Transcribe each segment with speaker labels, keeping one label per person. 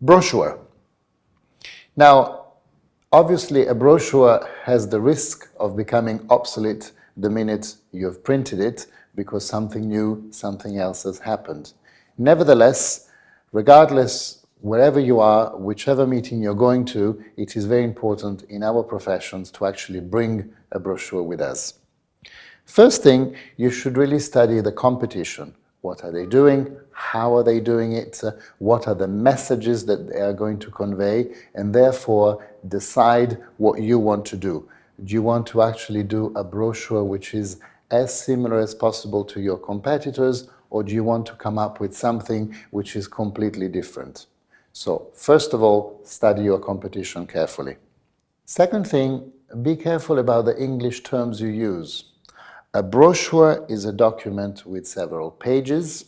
Speaker 1: Brochure. Now, obviously, a brochure has the risk of becoming obsolete the minute you have printed it because something new, something else has happened. Nevertheless, regardless, wherever you are, whichever meeting you're going to, it is very important in our professions to actually bring a brochure with us. First thing, you should really study the competition. What are they doing? How are they doing it? What are the messages that they are going to convey? And therefore, decide what you want to do. Do you want to actually do a brochure which is as similar as possible to your competitors, or do you want to come up with something which is completely different? So, first of all, study your competition carefully. Second thing, be careful about the English terms you use. A brochure is a document with several pages.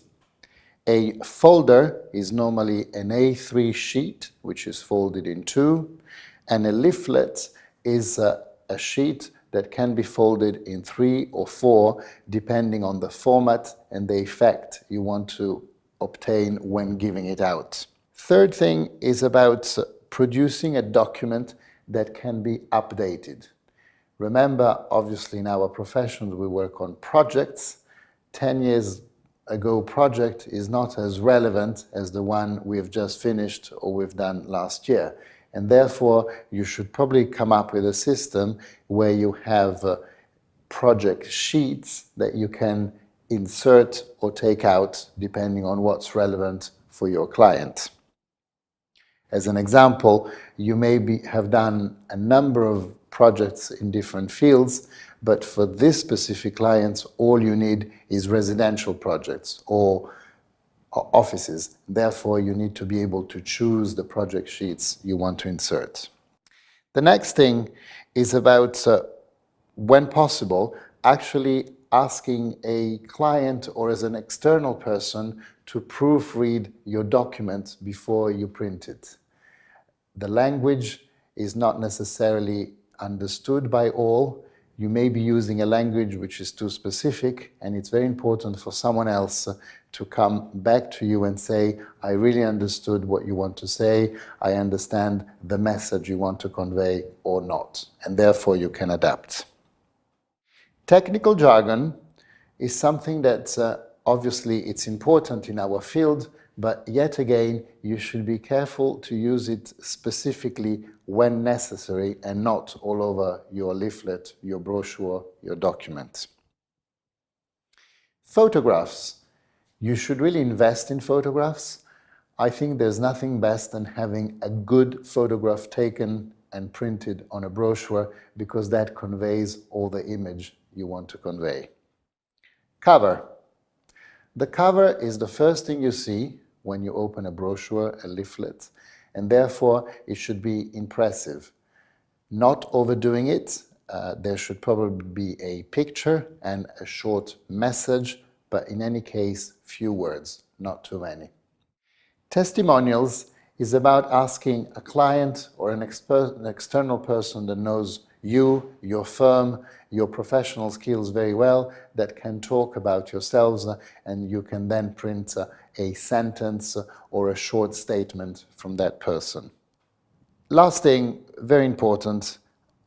Speaker 1: A folder is normally an A3 sheet, which is folded in two, and a leaflet is a sheet that can be folded in 3 or 4, depending on the format and the effect you want to obtain when giving it out. Third thing is about producing a document that can be updated. Remember, obviously, in our professions, we work on projects. 10 years ago project is not as relevant as the one we've just finished or we've done last year. And therefore, you should probably come up with a system where you have project sheets that you can insert or take out depending on what's relevant for your client. As an example, you may have done a number of projects in different fields, but for this specific client, all you need is residential projects or offices. Therefore, you need to be able to choose the project sheets you want to insert. The next thing is about, when possible, actually asking a client or as an external person to proofread your document before you print it. The language is not necessarily understood by all. You may be using a language which is too specific, and it's very important for someone else to come back to you and say, I really understood what you want to say, I understand the message you want to convey or not, and therefore you can adapt. Technical jargon is something that obviously it's important in our field, but yet again, you should be careful to use it specifically when necessary and not all over your leaflet, your brochure, your document. Photographs. You should really invest in photographs. I think there's nothing best than having a good photograph taken and printed on a brochure because that conveys all the image you want to convey. Cover. The cover is the first thing you see when you open a brochure, a leaflet, and therefore it should be impressive. Not overdoing it. There should probably be a picture and a short message, but in any case, few words, not too many. Testimonials is about asking a client or an external person that knows you, your firm, your professional skills very well, that can talk about yourselves, and you can then print a sentence or a short statement from that person. Last thing, very important,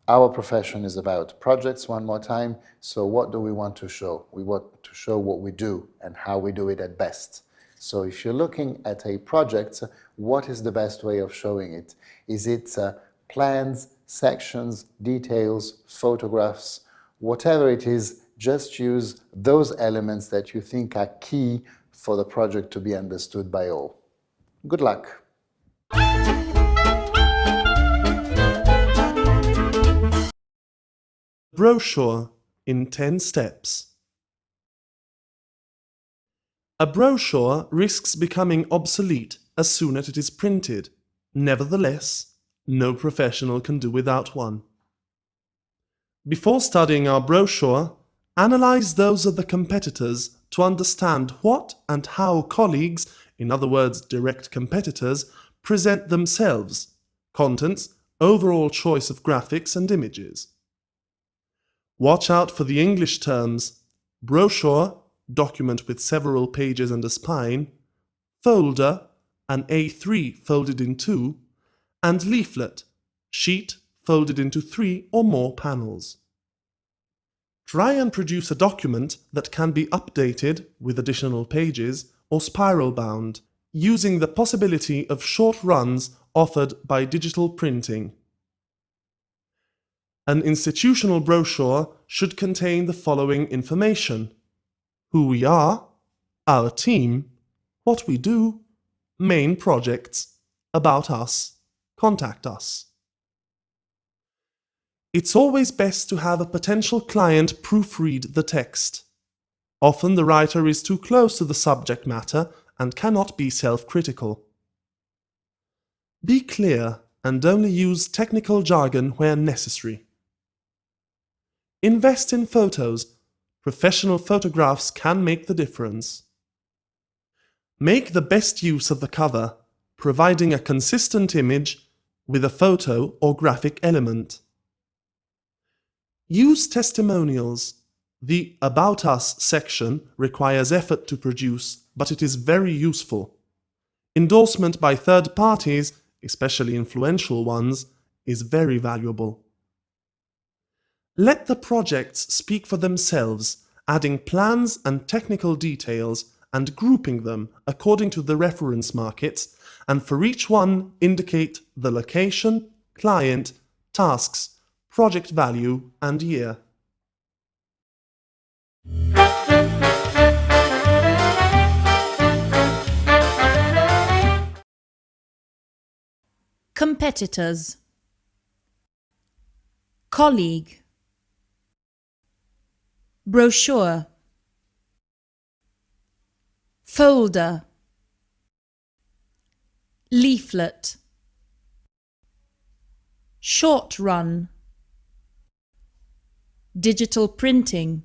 Speaker 1: our profession is about projects one more time, so what do we want to show? We want to show what we do and how we do it at best. So if you're looking at a project, what is the best way of showing it? Is it plans, sections, details, photographs? Whatever it is, just use those elements that you think are key for the project to be understood by all. Good luck.
Speaker 2: Brochure in 10 steps. A brochure risks becoming obsolete as soon as it is printed. Nevertheless, no professional can do without one. Before studying our brochure, analyze those of the competitors to understand what and how colleagues, in other words direct competitors, present themselves, contents, overall choice of graphics and images. Watch out for the English terms brochure, document with several pages and a spine, folder, an A3 folded in two, and leaflet, sheet folded into 3 or more panels. Try and produce a document that can be updated with additional pages or spiral bound, using the possibility of short runs offered by digital printing. An institutional brochure should contain the following information: who we are, our team, what we do, main projects, about us, contact us. It's always best to have a potential client proofread the text. Often the writer is too close to the subject matter and cannot be self-critical. Be clear and only use technical jargon where necessary. Invest in photos. Professional photographs can make the difference. Make the best use of the cover, providing a consistent image with a photo or graphic element. Use testimonials. The About Us section requires effort to produce, but it is very useful. Endorsement by third parties, especially influential ones, is very valuable. Let the projects speak for themselves, adding plans and technical details and grouping them according to the reference markets, and for each one indicate the location, client, tasks, project value and year.
Speaker 3: Competitors, colleague, brochure, folder, leaflet, short run, digital printing,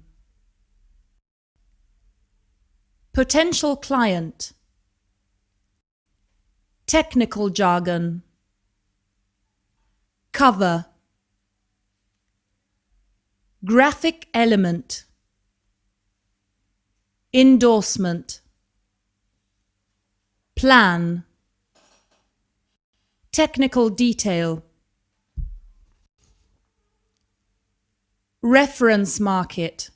Speaker 3: potential client, technical jargon, cover, graphic element, endorsement, plan, technical detail, reference market,